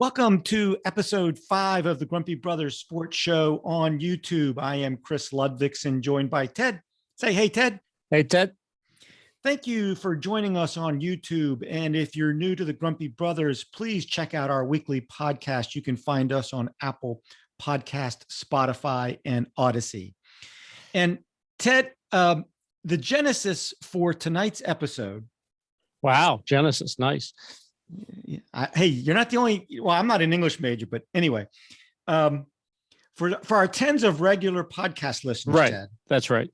Welcome to episode 5 of the Grumpy Brothers Sports Show on YouTube. I am Chris Ludvigsen, joined by Ted. Say hey, Ted. Hey, Ted. Thank you for joining us on YouTube. And if you're new to the Grumpy Brothers, please check out our weekly podcast. You can find us on Apple Podcast, Spotify, and Odyssey. And Ted, the genesis for tonight's episode. Wow, genesis, nice. Hey, you're not the only. Well, I'm not an English major, but anyway, for our tens of regular podcast listeners, right? Ted, that's right.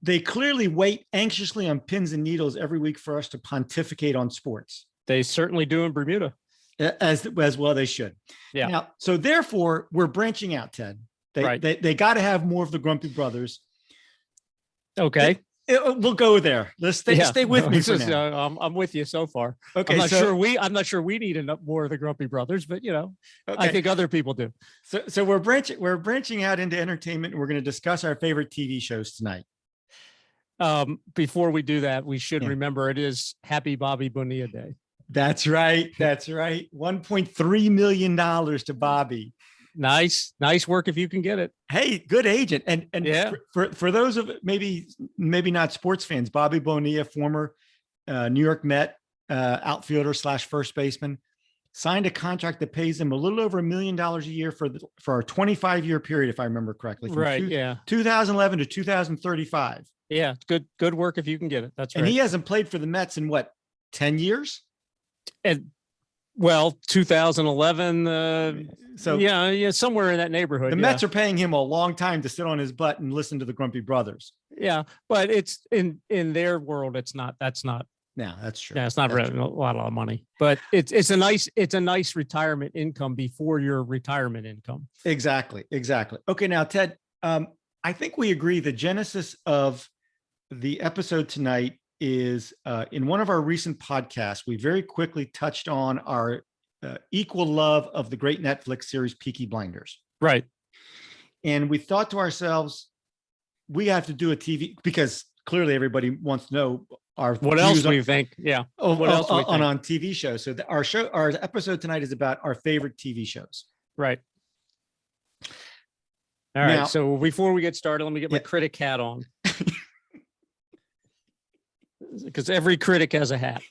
They clearly wait anxiously on pins and needles every week for us to pontificate on sports. They certainly do in Bermuda, as well. They should. Yeah. Now, so therefore, we're branching out, Ted. They got to have more of the Grumpy Brothers. Okay. We'll go there. Let's stay with me for now. I'm with you so far. Okay, I'm not sure we need enough more of the Grumpy Brothers, but okay. I think other people do. So we're branching out into entertainment, and we're going to discuss our favorite TV shows tonight. Before we do that, we should remember it is Happy Bobby Bonilla Day. That's right. $1.3 million to Bobby. Nice work if you can get it. Hey, good agent. And yeah. for those of maybe not sports fans, Bobby Bonilla, former New York Met outfielder / first baseman, signed a contract that pays him a little over $1 million a year for a 25-year period, if I remember correctly. Right. 2011 to 2035. Yeah. Good work if you can get it. That's right. And he hasn't played for the Mets in 10 years? And 2011. Somewhere in that neighborhood. The Mets are paying him a long time to sit on his butt and listen to the Grumpy Brothers. Yeah, but it's in their world. It's not. That's not. No, that's true. Yeah, it's not really a lot of money, but it's a nice retirement income before your retirement income. Exactly. Okay, now Ted, I think we agree the genesis of the episode tonight is in one of our recent podcasts, we very quickly touched on our equal love of the great Netflix series Peaky Blinders. Right. And we thought to ourselves, we have to do a TV, because clearly everybody wants to know what else we think. Yeah. What else on TV shows. So our episode tonight is about our favorite TV shows. Right. All right. So before we get started, let me get my critic hat on. Because every critic has a hat.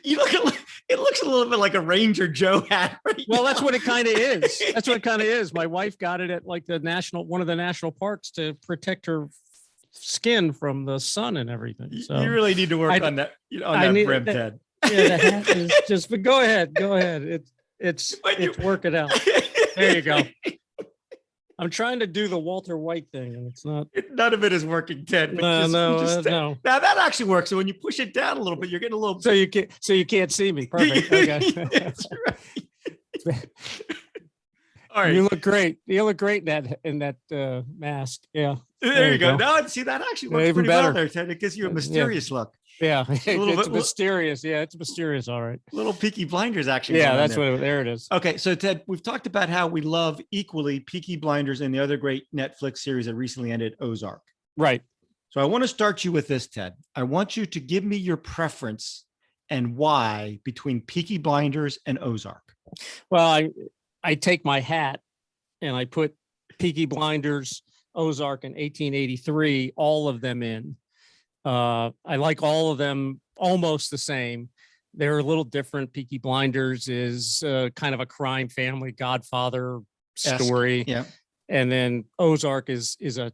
It looks a little bit like a Ranger Joe hat. Well, that's what it kind of is. My wife got it at like one of the national parks to protect her skin from the sun and everything. So you really need to work on that brim, Ted. Yeah, the hat is just. But go ahead. It's working out. There you go. I'm trying to do the Walter White thing, and it's not. None of it is working, Ted. No. Now that actually works. So when you push it down a little bit, you're getting a little. So you can't see me. Perfect. Okay. That's right. All right. You look great. You look great in that mask. Yeah. There you go. No, see, that actually works pretty well there, Ted. It gives you a mysterious look. Yeah, it's mysterious. Yeah, it's mysterious. All right. Little Peaky Blinders action. Yeah, that's what. There it is. Okay, so Ted, we've talked about how we love equally Peaky Blinders and the other great Netflix series that recently ended, Ozark. Right. So I want to start you with this, Ted. I want you to give me your preference and why between Peaky Blinders and Ozark. Well, I take my hat and I put Peaky Blinders, Ozark, and 1883, all of them in. I like all of them almost the same. They're a little different. Peaky Blinders is kind of a crime family Godfather story. Yeah. And then Ozark is a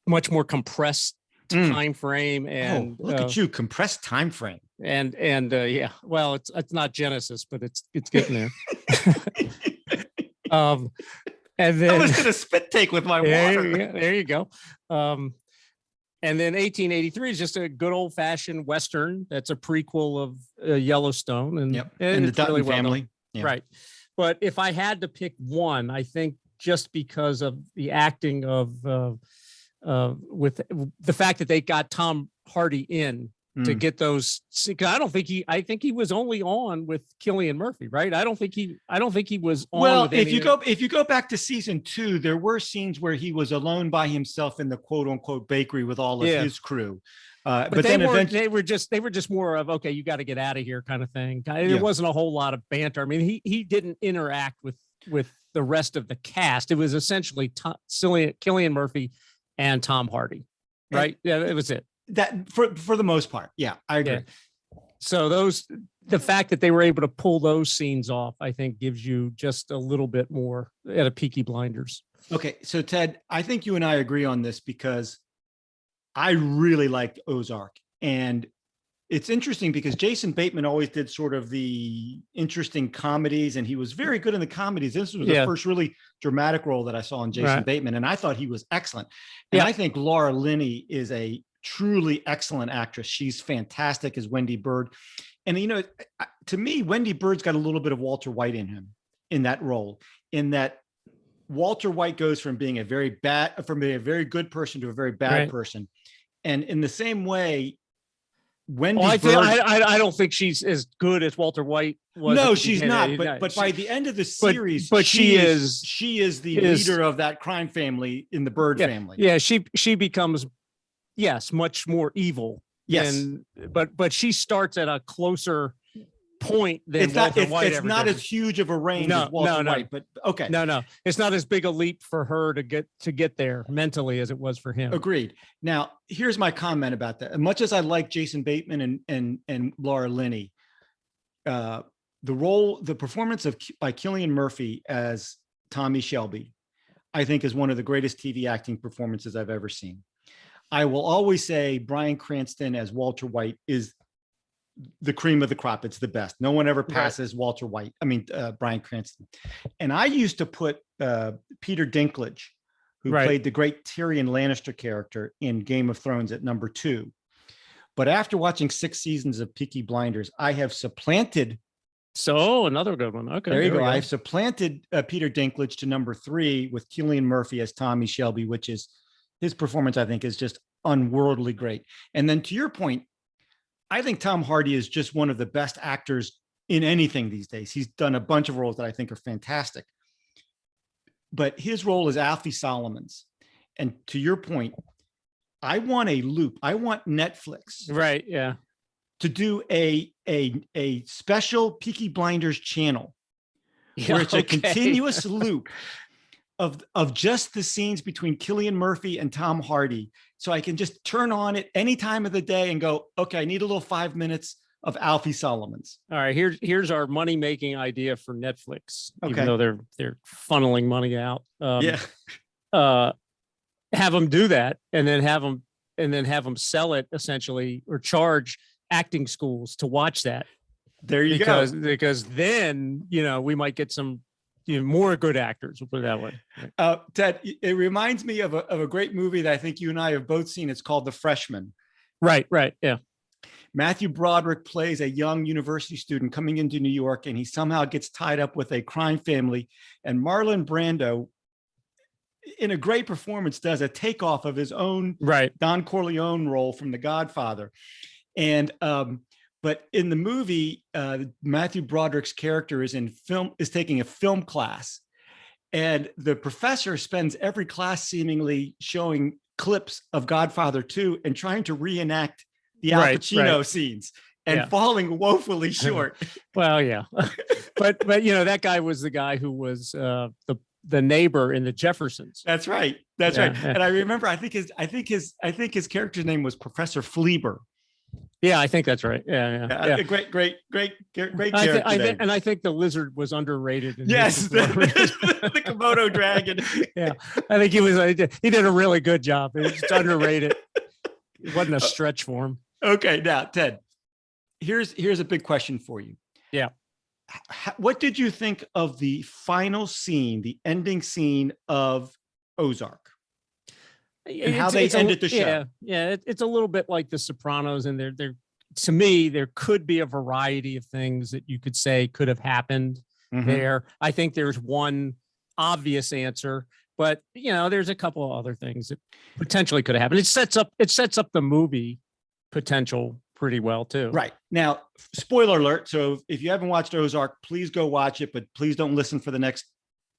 much more compressed time frame. And look at you, compressed time frame. And well, it's not Genesis, but it's getting there. And then I was going to spit take with my water. There you go. And then 1883 is just a good old fashioned Western. That's a prequel of Yellowstone, and the Dutton really family. Right. But if I had to pick one, I think just because of the acting of with the fact that they got Tom Hardy in to get those. I don't think I think he was only on with Cillian Murphy, right? I don't think he was on. Well, with if you go back to season 2, there were scenes where he was alone by himself in the quote unquote bakery with all of his crew. But then they were just more of, okay, you got to get out of here kind of thing. There wasn't a whole lot of banter. I mean, he didn't interact with the rest of the cast. It was essentially Cillian Murphy and Tom Hardy, right? Yeah, it was it. That for the most part. Yeah, I agree. Yeah. So the fact that they were able to pull those scenes off, I think gives you just a little bit more at a Peaky Blinders. Okay. So Ted, I think you and I agree on this because I really liked Ozark. And it's interesting because Jason Bateman always did sort of the interesting comedies, and he was very good in the comedies. This was the first really dramatic role that I saw in Jason Bateman, and I thought he was excellent. And I think Laura Linney is a truly excellent actress. She's fantastic as Wendy Bird. And, you know, to me, Wendy Bird's got a little bit of Walter White in him in that role, in that Walter White goes from being a very good person to a very bad person. And in the same way, Wendy Bird, I don't think she's as good as Walter White was. No, she's not. But by the end of the series, she is the leader of that crime family in the Bird family. Yeah, she becomes much more evil. Yes, but she starts at a closer point than Walter White. It's not as huge of a range as Walter White, but okay. No, it's not as big a leap for her to get there mentally as it was for him. Agreed. Now, here's my comment about that. As much as I like Jason Bateman and Laura Linney, the performance by Cillian Murphy as Tommy Shelby, I think is one of the greatest TV acting performances I've ever seen. I will always say Bryan Cranston as Walter White is the cream of the crop. It's the best. No one ever passes Walter White. I mean, Bryan Cranston. And I used to put Peter Dinklage, who played the great Tyrion Lannister character in Game of Thrones, at number 2. But after watching 6 seasons of Peaky Blinders, I have supplanted. So another good one. Okay. There you go. I've supplanted Peter Dinklage to number 3 with Cillian Murphy as Tommy Shelby, which is his performance, I think, is just unworldly great. And then to your point, I think Tom Hardy is just one of the best actors in anything these days. He's done a bunch of roles that I think are fantastic. But his role is Alfie Solomon's. And to your point, I want a loop. I want Netflix. Right. Yeah. To do a special Peaky Blinders channel where it's a continuous loop of just the scenes between Cillian Murphy and Tom Hardy. So I can just turn on it any time of the day and go, okay, I need a little 5 minutes of Alfie Solomon's. All right, here's our money-making idea for Netflix. Okay. Even though they're funneling money out. Have them do that, and then have them sell it essentially, or charge acting schools to watch that. There you go. Because then, we might get some more good actors. We'll put it that way. Ted, it reminds me of a great movie that I think you and I have both seen. It's called The Freshman. Right. Yeah. Matthew Broderick plays a young university student coming into New York, and he somehow gets tied up with a crime family. And Marlon Brando, in a great performance, does a takeoff of his own Don Corleone role from The Godfather. And but in the movie, Matthew Broderick's character is taking a film class, and the professor spends every class seemingly showing clips of Godfather 2 and trying to reenact the Al Pacino scenes, and falling woefully short. Well, yeah, but that guy was the guy who was the neighbor in the Jeffersons. That's right. That's right. And I remember, I think his character's name was Professor Fleeber. Yeah, I think that's right. Yeah. Great character. And I think the lizard was underrated. Yes, the Komodo dragon. Yeah, I think he did a really good job. It was underrated. It wasn't a stretch for him. Okay, now Ted, here's a big question for you. Yeah. What did you think of the final scene, the ending scene of Ozark? And how they ended the show? Yeah, it's a little bit like The Sopranos, and there to me, there could be a variety of things that you could say could have happened there. I think there's one obvious answer, but there's a couple of other things that potentially could have happened. It sets up the movie potential pretty well too. Right. Now, spoiler alert. So if you haven't watched Ozark, please go watch it, but please don't listen for the next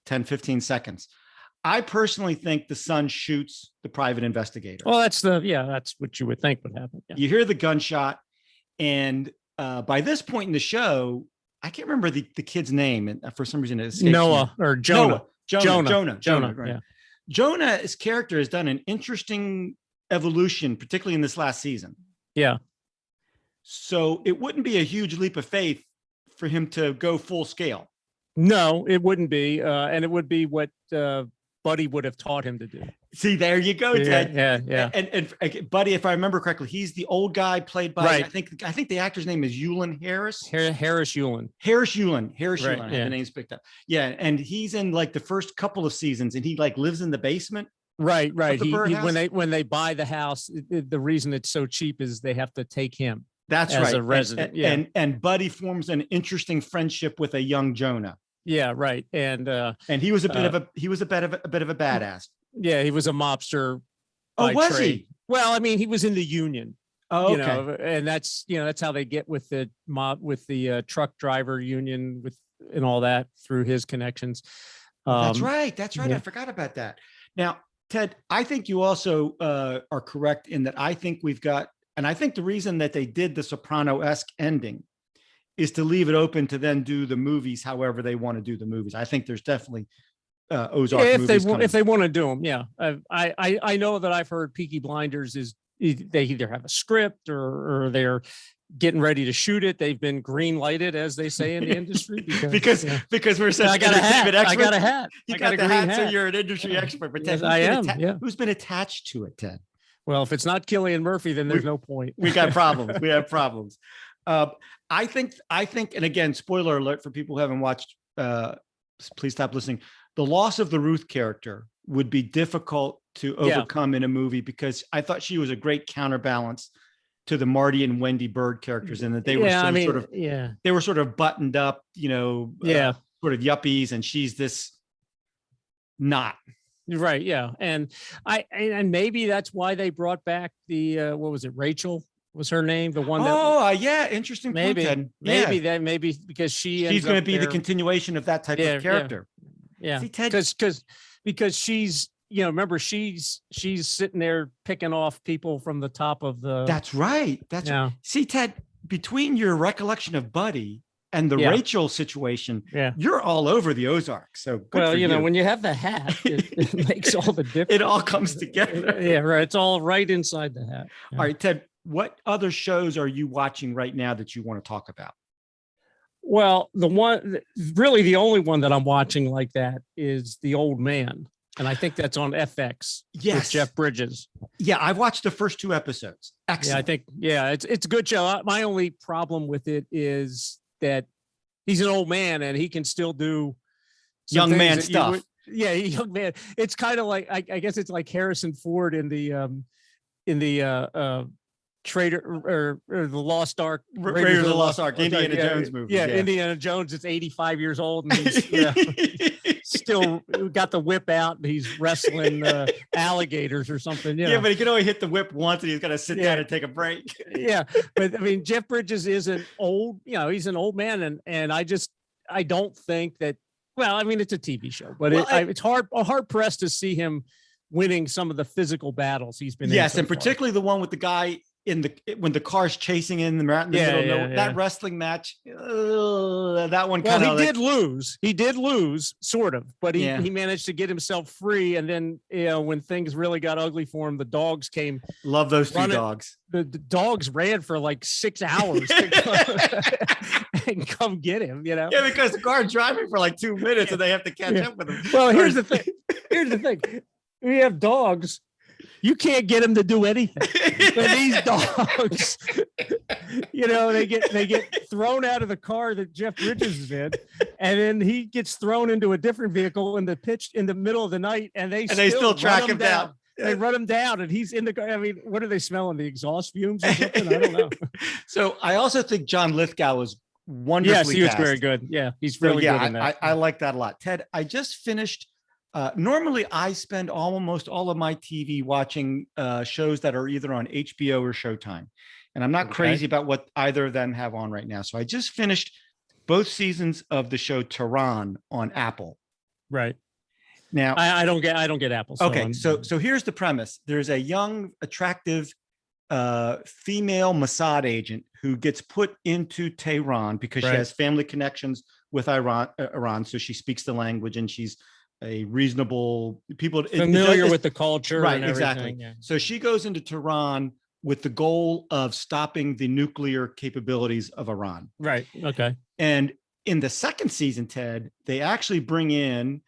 10, 15 seconds. I personally think the son shoots the private investigator. Well, that's what you would think would happen. Yeah. You hear the gunshot, and by this point in the show, I can't remember the kid's name, and for some reason it escapes Noah me. or Jonah. Jonah. Right. Yeah. Jonah's character has done an interesting evolution, particularly in this last season. Yeah. So it wouldn't be a huge leap of faith for him to go full scale. No, it wouldn't be. And it would be what Buddy would have taught him to do. See, there you go, Ted. Yeah. And Buddy, if I remember correctly, he's the old guy played by, right. I think the actor's name is Yulin Harris. Harris Yulin. Harris Yulin. I have yeah. the names picked up. Yeah. And he's in like the first couple of seasons, and he like lives in the basement. Right. The when they buy the house, the reason it's so cheap is they have to take him. That's as right. A resident. And Buddy forms an interesting friendship with a young Jonah. Yeah, right. And he was a bit of a badass. Yeah, he was a mobster. Oh, was trade. he? Well, I mean, he was in the union. Oh, okay. You know, and that's how they get with the truck driver union and all that through his connections. That's right. Yeah. I forgot about that. Now, Ted, I think you also are correct in that I think we've got, and I think the reason that they did the Soprano-esque ending is to leave it open to then do the movies however they want to do the movies. I think there's definitely Ozark movies if they want to do them. Yeah, I know that I've heard Peaky Blinders is they either have a script or they're getting ready to shoot it. They've been green lighted, as they say in the industry, because we're such I got a hat. expert. I got a hat. You got the hat, so you're an industry expert. But Ted, yes, I am. Who's been attached to it, Ted? Well, if it's not Cillian Murphy, then there's no point. We got problems. We have problems. I think, and again, spoiler alert for people who haven't watched, please stop listening. The loss of the Ruth character would be difficult to overcome in a movie, because I thought she was a great counterbalance to the Marty and Wendy Bird characters, and that they were they were sort of buttoned up, sort of yuppies, and she's this not. Right. Yeah. And maybe that's why they brought back the, what was it? Rachel was her name. The one that, yeah. Interesting. Maybe because she's going to be the continuation of that type of character. Yeah. See, Ted, because she's, remember she's sitting there picking off people from the top of the. That's right. See, Ted, between your recollection of Buddy and the Rachel situation, you're all over the Ozark. So good for you. When you have the hat, it makes all the difference. It all comes together. Yeah, right. It's all right inside the hat. Yeah. All right, Ted, what other shows are you watching right now that you want to talk about? Well, the only one that I'm watching like that is The Old Man. And I think that's on FX. Yes. With Jeff Bridges. Yeah, I've watched the first 2 episodes. Excellent. Yeah, I think, it's a good show. My only problem with it is that he's an old man and he can still do young man stuff. Young man. It's kind of like, I guess it's like Harrison Ford in the Trader or the Lost Ark, Raiders of the Lost Ark, Indiana Jones movie. Yeah, Indiana Jones is 85 years old and he's still got the whip out and he's wrestling alligators or something. Yeah, but he can only hit the whip once and he's got to sit down and take a break. Yeah, but I mean, Jeff Bridges is an old, he's an old man, and I don't think that. Well, I mean, it's a TV show, but it's hard pressed to see him winning some of the physical battles he's been in. Yes, and particularly the one with the guy when the car's chasing in the middle. That wrestling match, that one kind of. He did lose, sort of, but he managed to get himself free. And then when things really got ugly for him, the dogs came. Love those 2 dogs. The dogs ran for like 6 hours and come get him. Yeah, because the car's driving for like 2 minutes and they have to catch up with him. Well, here's the thing. We have dogs. You can't get them to do anything. But these dogs, they get thrown out of the car that Jeff Bridges is in, and then he gets thrown into a different vehicle in the middle of the night, and they still track him down. They run him down, and he's in the car. I mean, what are they smelling? The exhaust fumes or something? I don't know. So I also think John Lithgow was wonderfully Yes, he was cast. very good. Yeah, he's really good in that. I like that a lot. Ted, I just finished. Normally, I spend almost all of my TV watching shows that are either on HBO or Showtime. and I'm not Okay. crazy about what either of them have on right now. So I just finished both seasons of the show Tehran on Apple. Right. Now, I don't get Apple. So okay, so here's the premise. There's a young, attractive female Mossad agent who gets put into Tehran because she Right. has family connections with Iran. So she speaks the language and she's a reasonable people familiar with the culture. Right, and exactly. everything, yeah. So she goes into Tehran with the goal of stopping the nuclear capabilities of Iran. Right. Okay. And in the second season, Ted, they actually bring in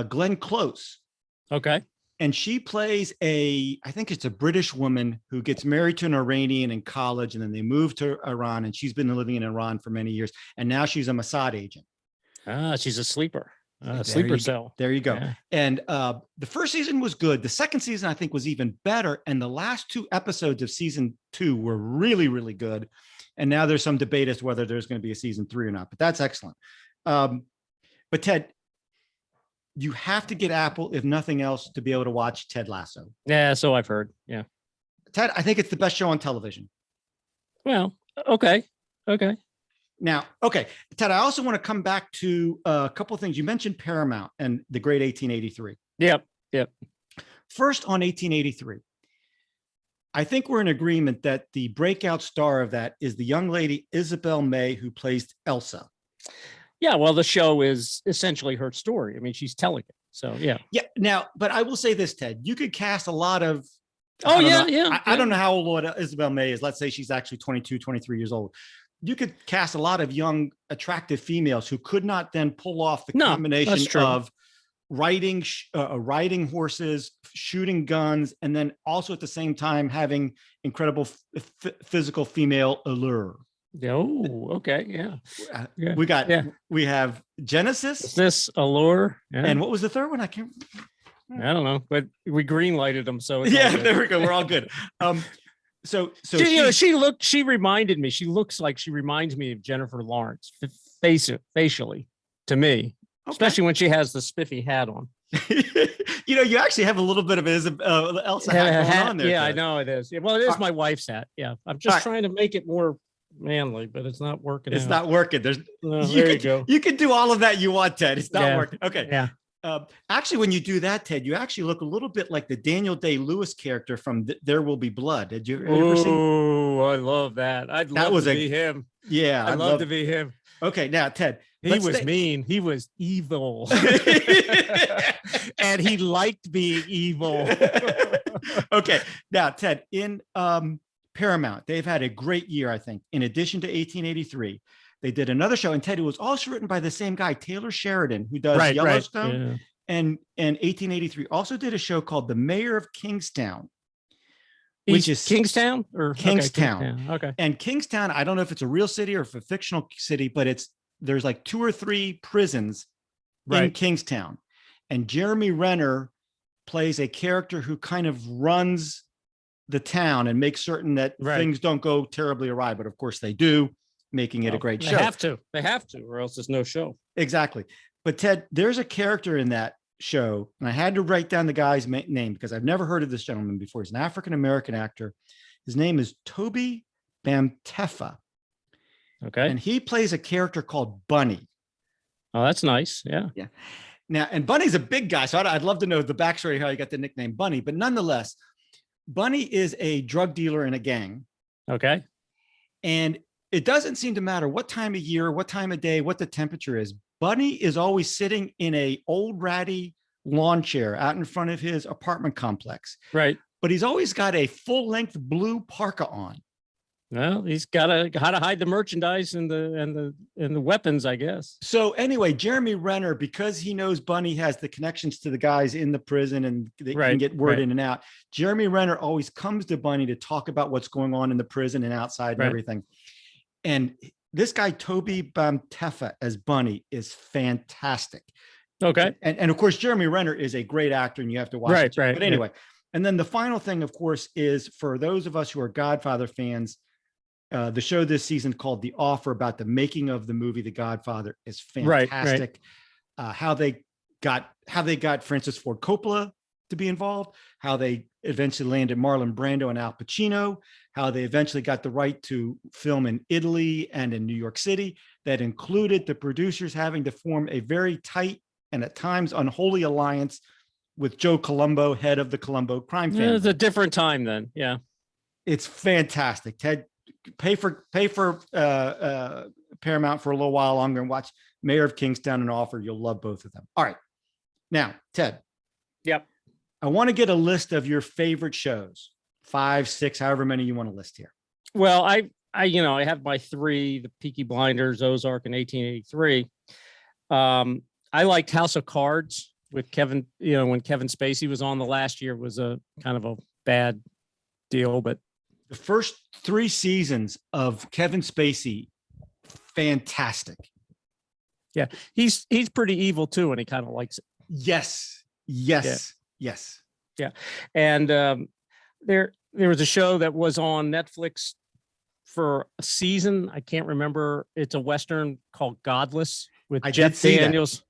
Glenn Close. Okay. And she plays I think it's a British woman who gets married to an Iranian in college, and then they move to Iran, and she's been living in Iran for many years. And now she's a Mossad agent. She's a sleeper. There Sleeper you, cell. There you go. Yeah. And the first season was good. The second season, I think, was even better. And the last 2 episodes of season 2 were really, really good. And now there's some debate as to whether there's going to be a season 3 or not, but that's excellent. But Ted, you have to get Apple, if nothing else, to be able to watch Ted Lasso. Yeah. So I've heard. Yeah. Ted, I think it's the best show on television. Well, okay. Okay. Now, okay, Ted, I also want to come back to a couple of things. You mentioned Paramount and the great 1883. Yep. Yep. First, on 1883, I think we're in agreement that the breakout star of that is the young lady Isabel May, who plays Elsa. Yeah. Well, the show is essentially her story. I mean, she's telling it. So, yeah. Yeah. Now, but I will say this, Ted, you could cast a lot of. Oh, yeah. Yeah. I don't know how old Isabel May is. Let's say she's actually 22, 23 years old. You could cast a lot of young, attractive females who could not then pull off the combination of riding horses, shooting guns, and then also at the same time having incredible physical female allure. Oh, okay. Yeah. We have Genesis. Is this Allure? Yeah. And what was the third one? I don't know, but we green lighted them. So there we go. We're all good. So she reminded me. She looks like she reminds me of Jennifer Lawrence, facially, to me, especially when she has the spiffy hat on. You actually have a little bit of Elsa hat going on there. Yeah, I know it is. Well, it is my wife's hat. Yeah, I'm just trying to make it more manly, but it's not working. It's not working. There you go. You can do all of that you want, Ted. It's not working. Okay. Yeah. Actually, when you do that, Ted, you actually look a little bit like the Daniel Day-Lewis character from There Will Be Blood. Did you ever see? Oh, I love that. I'd love to be him. Yeah, I'd love to be him. Okay, now, Ted. He was mean. He was evil. And he liked being evil. Okay, now, Ted, in Paramount, they've had a great year, I think. In addition to 1883, they did another show, and Ted, it was also written by the same guy, Taylor Sheridan, who does Yellowstone. Yeah. And 1883 also did a show called The Mayor of Kingstown, which is Kingstown or Kingstown. Okay. And Kingstown, I don't know if it's a real city or if a fictional city, but there's like 2 or 3 prisons in Kingstown. And Jeremy Renner plays a character who kind of runs the town and makes certain that things don't go terribly awry. But of course they do, making it a great show. They have to, or else there's no show. Exactly. But Ted, there's a character in that show, and I had to write down the guy's name because I've never heard of this gentleman before. He's an African-American actor. His name is Toby Bamtefa. Okay. And he plays a character called Bunny. Oh, that's nice. Yeah. Yeah. Now, and Bunny's a big guy, so I'd love to know the backstory, how he got the nickname Bunny. But nonetheless, Bunny is a drug dealer in a gang. Okay. And it doesn't seem to matter what time of year, what time of day, what the temperature is. Bunny is always sitting in a old ratty lawn chair out in front of his apartment complex. Right. But he's always got a full-length blue parka on. Well, he's got how to hide the merchandise and the weapons, I guess. So anyway, Jeremy Renner, because he knows Bunny has the connections to the guys in the prison and they can get word in and out. Jeremy Renner always comes to Bunny to talk about what's going on in the prison and outside and everything. And this guy, Toby Bamtefa as Bunny, is fantastic. Okay. And of course, Jeremy Renner is a great actor and you have to watch it. Right. But anyway, and then the final thing, of course, is for those of us who are Godfather fans, the show this season called The Offer, about the making of the movie The Godfather, is fantastic. How they got Francis Ford Coppola to be involved, how they eventually landed Marlon Brando and Al Pacino, how they eventually got the right to film in Italy and in New York City. That included the producers having to form a very tight and at times unholy alliance with Joe Colombo, head of the Colombo crime family. It's a different time then. Yeah. It's fantastic. Ted, pay for Paramount for a little while longer and watch Mayor of Kingstown and Offer. You'll love both of them. All right. Now, Ted. Yep. I want to get a list of your favorite shows, 5, 6, however many you want to list here. Well, I have my 3, the Peaky Blinders, Ozark, and 1883. I liked House of Cards with Kevin, when Kevin Spacey was on the last year was a kind of a bad deal, but the first 3 seasons of Kevin Spacey, fantastic. Yeah, he's pretty evil too, and he kind of likes it. Yes. Yeah, and there was a show that was on Netflix for a season. I can't remember. It's a Western called Godless with Jeff Daniels.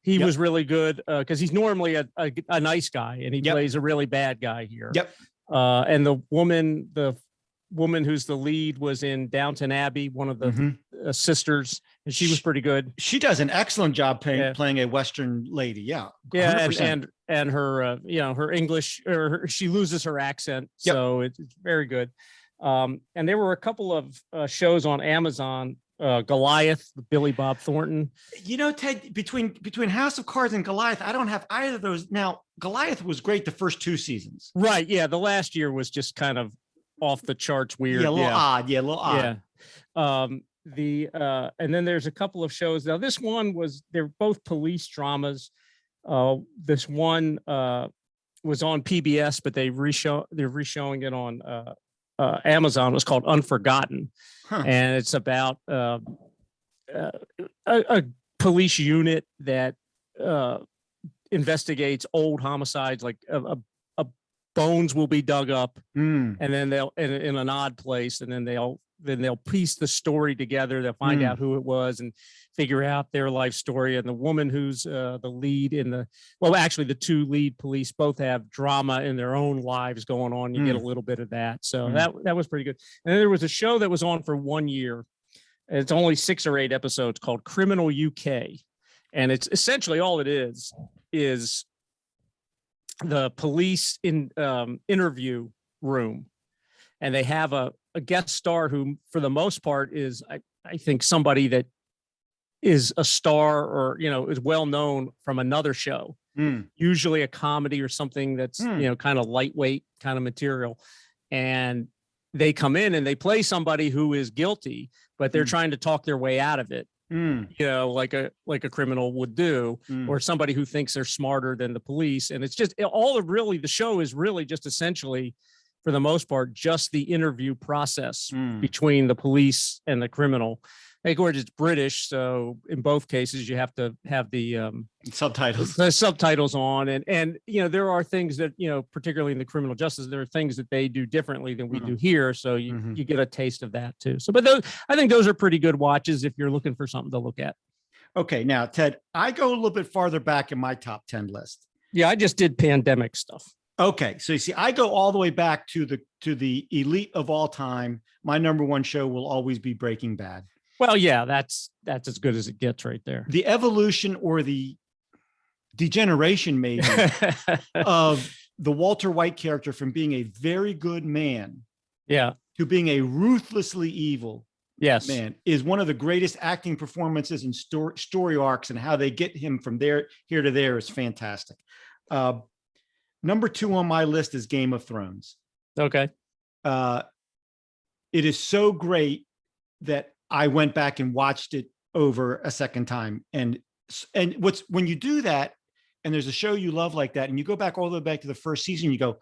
He was really good because he's normally a nice guy, and he plays a really bad guy here. Yep. And the woman who's the lead was in Downton Abbey, one of the sisters, and she was pretty good. She does an excellent job playing a Western lady. Yeah. 100%. Yeah. And her, her English, she loses her accent. Yep. So it's very good. And there were a couple of shows on Amazon, Goliath, Billy Bob Thornton. Ted, between House of Cards and Goliath, I don't have either of those. Now, Goliath was great the first 2 seasons. Right. Yeah. The last year was just kind of off the charts weird. Yeah, a little odd. Yeah, a little odd. Yeah. And then there's a couple of shows. Now, this one they're both police dramas. This one was on PBS, but they're reshowing it on Amazon. It was called Unforgotten. And it's about a police unit that investigates old homicides, like bones will be dug up, and then they'll in an odd place, and then they'll piece the story together. They'll find out who it was and figure out their life story. And the woman who's the lead actually the 2 lead police both have drama in their own lives going on. You get a little bit of that. So that was pretty good. And then there was a show that was on for 1 year. It's only 6 or 8 episodes called Criminal UK. And it's essentially all it is the police interview room. And they have a guest star who, for the most part, is I think somebody that is a star or is well known from another show, usually a comedy or something that's kind of lightweight kind of material. And they come in and they play somebody who is guilty, but they're trying to talk their way out of it. Like a criminal would do, or somebody who thinks they're smarter than the police. And it's just the show is really just essentially, for the most part, just the interview process between the police and the criminal. Of course, it's British, so in both cases you have to have the subtitles on, and there are things that particularly in the criminal justice, there are things that they do differently than we do here, so you get a taste of that too. So, but I think those are pretty good watches if you're looking for something to look at. Okay, now Ted, I go a little bit farther back in my top 10 list. Yeah, I just did pandemic stuff. Okay, so you see, I go all the way back to the elite of all time. My number 1 show will always be Breaking Bad. Well, yeah, that's as good as it gets right there. The evolution or the degeneration maybe of the Walter White character from being a very good man to being a ruthlessly evil man is one of the greatest acting performances and story arcs, and how they get him from here to there is fantastic. Number 2 on my list is Game of Thrones. Okay. It is so great that I went back and watched it over a second time. And when you do that, and there's a show you love like that, and you go back all the way back to the first season, you go,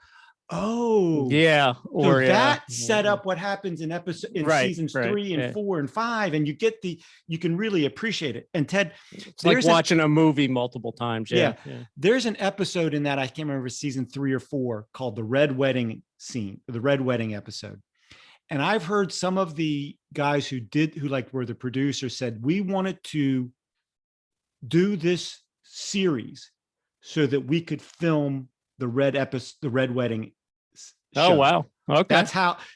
oh yeah, or so that set up what happens in seasons 3 and 4 and 5, and you can really appreciate it. And Ted, it's like watching a movie multiple times. Yeah. There's an episode in that, I can't remember, season 3 or 4, called the Red Wedding episode. And I've heard some of the guys who were the producers said, we wanted to do this series so that we could film the Red Wedding Oh, show. wow. Okay.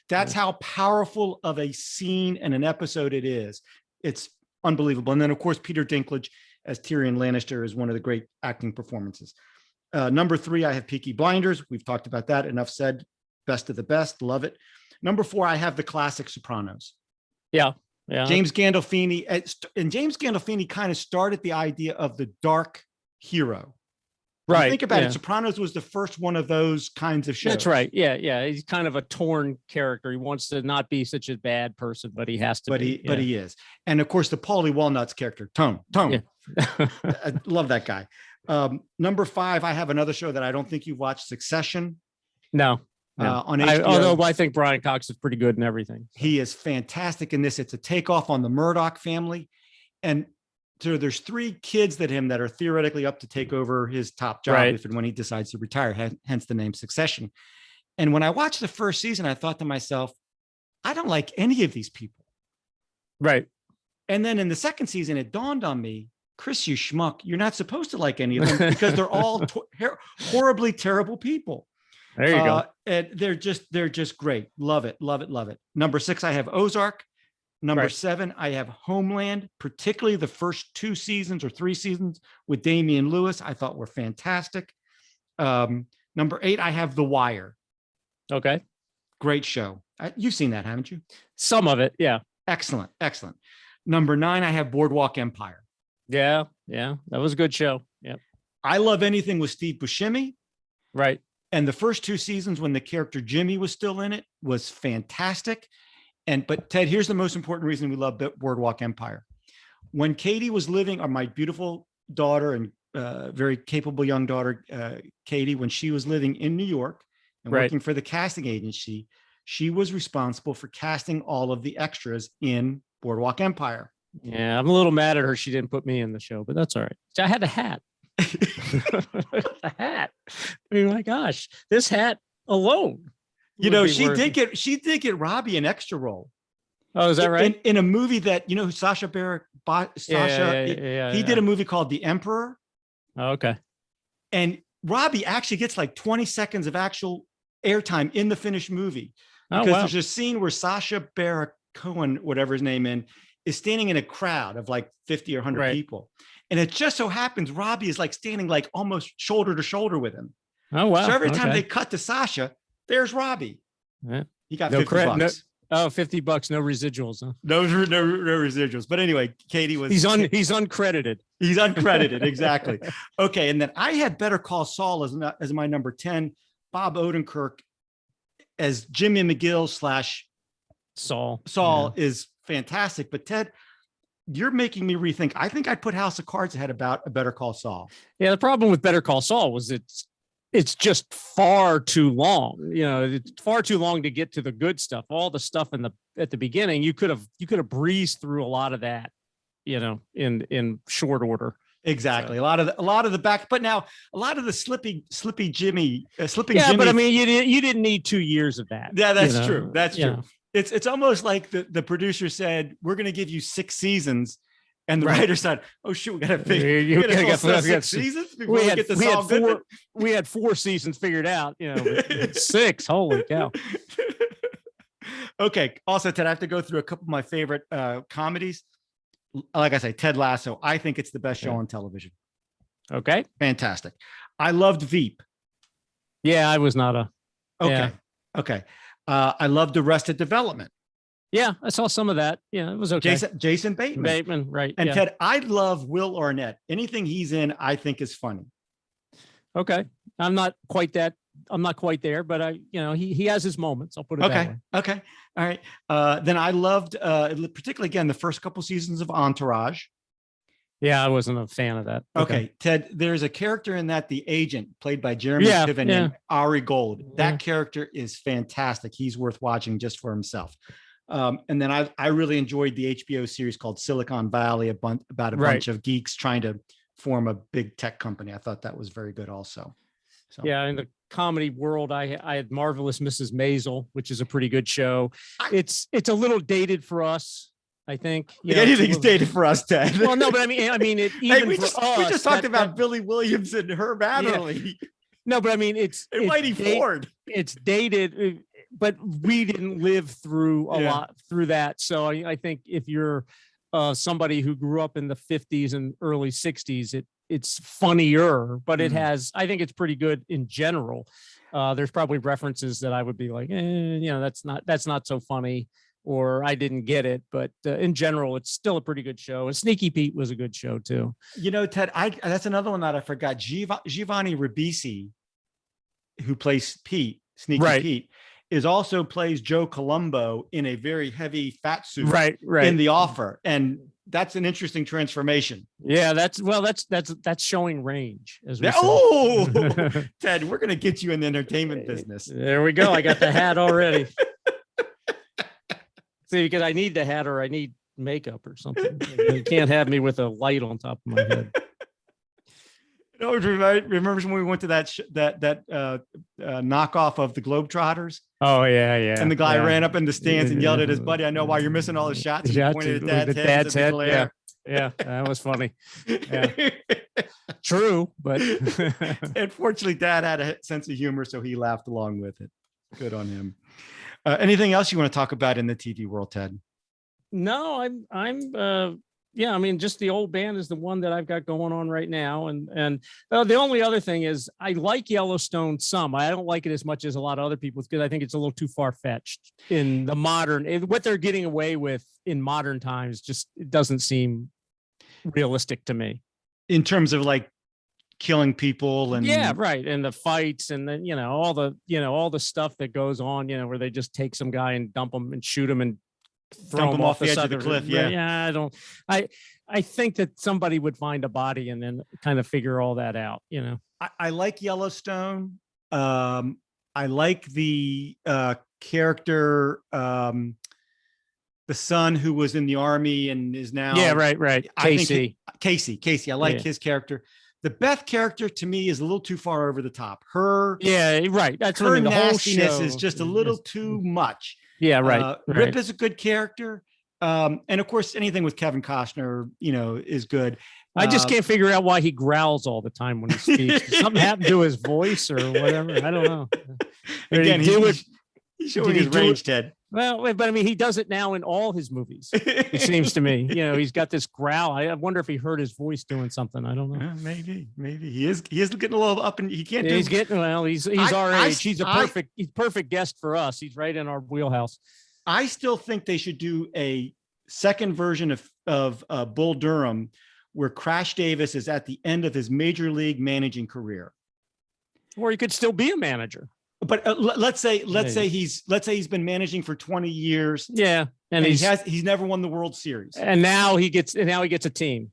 That's how powerful of a scene and an episode it is. It's unbelievable. And then of course, Peter Dinklage as Tyrion Lannister is one of the great acting performances. Number 3, I have Peaky Blinders. We've talked about that. Enough said. Best of the best. Love it. Number 4, I have the classic Sopranos. Yeah. Yeah. James Gandolfini. And James Gandolfini kind of started the idea of the dark hero. Right. Think about it. Sopranos was the first one of those kinds of shows. That's right. Yeah. Yeah. He's kind of a torn character. He wants to not be such a bad person, but he has to be. But he is. And of course, the Paulie Walnuts character, Tone. Yeah. I love that guy. Number 5, I have another show that I don't think you've watched, Succession. No. On HBO. Although I think Brian Cox is pretty good in everything. He is fantastic in this. It's a takeoff on the Murdoch family. And so there's 3 kids that are theoretically up to take over his top job if and when he decides to retire, hence the name Succession. And when I watched the first season, I thought to myself, I don't like any of these people. Right. And then in the second season, it dawned on me, Chris, you schmuck, you're not supposed to like any of them because they're all horribly terrible people. There you go. And they're just great. Love it. Love it. Love it. Number 6, I have Ozark. Number 7, I have Homeland, particularly the first 2 seasons or 3 seasons with Damian Lewis. I thought were fantastic. Number 8, I have The Wire. Okay. Great show. You've seen that, haven't you? Some of it. Yeah. Excellent. Excellent. Number 9, I have Boardwalk Empire. Yeah. Yeah. That was a good show. Yeah. I love anything with Steve Buscemi. Right. And the first 2 seasons when the character Jimmy was still in it was fantastic. But Ted, here's the most important reason we love Boardwalk Empire. When Katie was living, or my beautiful daughter and very capable young daughter, Katie, when she was living in New York and working for the casting agency, she was responsible for casting all of the extras in Boardwalk Empire. Yeah, I'm a little mad at her. She didn't put me in the show, but that's all right. I had a hat. The hat. I mean, my gosh, this hat alone. She did get Robbie an extra role. Oh, is that right? In a movie that, who Sacha Baron he did a movie called The Emperor. Oh, okay. And Robbie actually gets like 20 seconds of actual airtime in the finished movie. Because there's a scene where Sacha Baron Cohen, whatever his name is standing in a crowd of like 50 or 100 people. And it just so happens Robbie is like standing like almost shoulder to shoulder with him. Oh, wow. So every time they cut to Sacha, there's Robbie. Yeah. He got $50. $50, no residuals. Huh? No residuals. But anyway, Katie was. He's uncredited. He's uncredited. Exactly. Okay. And then I had Better Call Saul as my number 10, Bob Odenkirk as Jimmy McGill / Saul is fantastic. But Ted, you're making me rethink. I think I'd put House of Cards ahead about a Better Call Saul. Yeah. The problem with Better Call Saul was it's just far too long. It's far too long to get to the good stuff. All the stuff at the beginning, you could have breezed through a lot of that, in short order. Exactly. So. A lot of the back, but now a lot of the slipping Jimmy. Yeah, but I mean, you didn't need 2 years of that. Yeah, that's true. That's true. It's almost like the producer said, we're going to give you 6 seasons. And the writer said, "Oh shoot, we got to figure. We got 6 seasons before we get this all good." We had 4 seasons figured out. 6. Holy cow! Okay. Also, Ted, I have to go through a couple of my favorite comedies. Like I say, Ted Lasso. I think it's the best show on television. Okay. Fantastic. I loved Veep. Yeah, I was not a. Okay. Yeah. Okay. I loved Arrested Development. Yeah, I saw some of that. Yeah, it was okay. Jason Bateman. Bateman, right. And Ted, I love Will Arnett. Anything he's in, I think is funny. Okay. I'm not quite there, but he has his moments. I'll put it that way. Okay. All right. Then I loved, particularly again, the first couple seasons of Entourage. Yeah, I wasn't a fan of that. Okay. Ted, there's a character in that, the agent, played by Jeremy Piven named Ari Gold. That character is fantastic. He's worth watching just for himself. And then I really enjoyed the HBO series called Silicon Valley, about a bunch of geeks trying to form a big tech company. I thought that was very good also. So. Yeah, in the comedy world, I had Marvelous Mrs. Maisel, which is a pretty good show. It's a little dated for us, I think. Anything's dated for us, Ted. Well, no, but I mean, we just talked about Billy Williams and Herb Adderley. No, but I mean, it's Whitey Ford. It's dated, but we didn't live through a lot through that. So I think if you're somebody who grew up in the 50s and early 60s, it's funnier, but it has, I think it's pretty good in general. There's probably references that I would be like, that's not so funny, or I didn't get it. But in general, it's still a pretty good show. And Sneaky Pete was a good show too. Ted, that's another one that I forgot. Giovanni Ribisi, who plays Pete, Sneaky Pete, also plays Joe Colombo in a very heavy fat suit in The Offer. And that's an interesting transformation. Yeah, that's showing range. As we say. Ted, we're going to get you in the entertainment business. There we go. I got the hat already. See, because I need the hat or I need makeup or something. You can't have me with a light on top of my head. Remember when we went to that knockoff of the Globetrotters? Oh yeah. And the guy ran up in the stands and yelled at his buddy, "I know why you're missing all the shots." He pointed at Dad's head. Yeah, that was funny. Yeah. True, but unfortunately, Dad had a sense of humor, so he laughed along with it. Good on him. Anything else you want to talk about in the TV world, Ted? No, I'm yeah, I mean, just the old band is the one that I've got going on right now. And the only other thing is I like Yellowstone some. I don't like it as much as a lot of other people because I think it's a little too far fetched in the modern, what they're getting away with in modern times. Just, it doesn't seem realistic to me. In terms of like killing people and and the fights and then, all the stuff that goes on, where they just take some guy and dump him and shoot him and throw them off the edge of the cliff. I think that somebody would find a body and then kind of figure all that out. I like Yellowstone. I like the character, the son who was in the army and is now Casey. I like his character. The Beth character to me is a little too far over the top. That's her nastiness is just a little too much. Rip is a good character. And of course, anything with Kevin Costner, is good. I just can't figure out why he growls all the time when he speaks. Something happened to his voice or whatever. I don't know. Again, he's showing his range, Ted. Well, but I mean, he does it now in all his movies. It seems to me, he's got this growl. I wonder if he heard his voice doing something. I don't know. Maybe he is getting a little up, and he can't. He's getting He's our age. He's perfect guest for us. He's right in our wheelhouse. I still think they should do a second version of Bull Durham, where Crash Davis is at the end of his major league managing career, or he could still be a manager. But let's say he's been managing for 20 years. Yeah, and he's never won the World Series. And now he gets a team.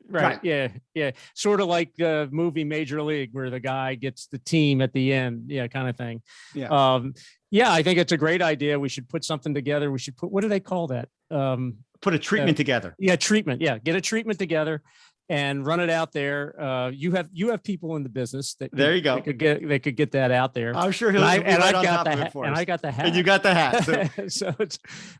Right. Yeah. Sort of like the movie Major League, where the guy gets the team at the end. Yeah, kind of thing. Yeah. I think it's a great idea. We should put something together. We should what do they call that? Put a treatment together. Yeah, treatment. Yeah, get a treatment together and run it out there. You have people in the business that there you go. They could get that out there. I'm sure he'll. I got the hat. And you got the hat. So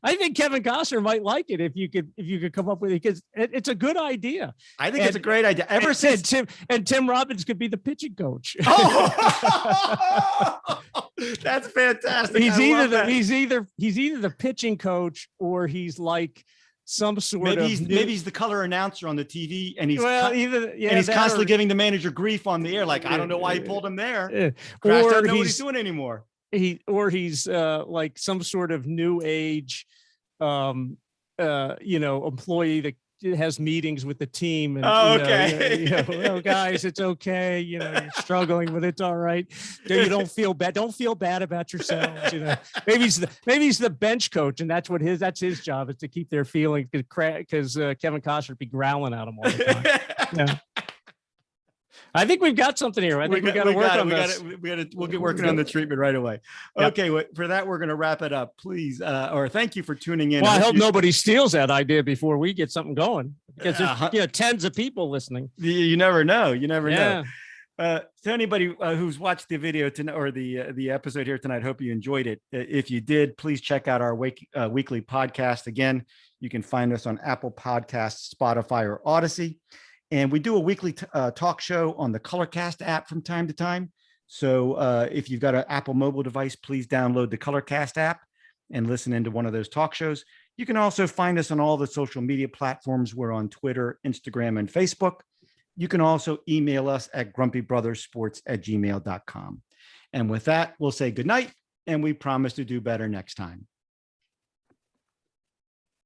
I think Kevin Costner might like it if you could come up with it, because it's a good idea. I think it's a great idea. Ever since Tim Robbins could be the pitching coach. Oh, that's fantastic. He's either the pitching coach, or he's like some sort maybe he's the color announcer on the TV, and he's constantly giving the manager grief on the air, like, I don't know why he pulled him there. Crash doesn't know what he's doing anymore. He's like some sort of new age employee that has meetings with the team and guys, it's okay, you're struggling, but it's all right. You don't feel bad about yourselves. Maybe he's the bench coach, and that's his job, is to keep their feeling, because Kevin Costner be growling at him all the time. Yeah. I think we've got something here. I think we got to work on this. We'll get working on the treatment right away. Yep. Okay, for that, we're going to wrap it up. Please, or thank you for tuning in. Well, I hope nobody steals that idea before we get something going, because there's tens of people listening. You never know. Know. To anybody who's watched the video tonight, or the episode here tonight, hope you enjoyed it. If you did, please check out our weekly podcast. Again, you can find us on Apple Podcasts, Spotify, or Odyssey. And we do a weekly talk show on the Colorcast app from time to time. So if you've got an Apple mobile device, please download the Colorcast app and listen into one of those talk shows. You can also find us on all the social media platforms. We're on Twitter, Instagram, and Facebook. You can also email us at grumpybrothersports@gmail.com. And with that, we'll say goodnight, and we promise to do better next time.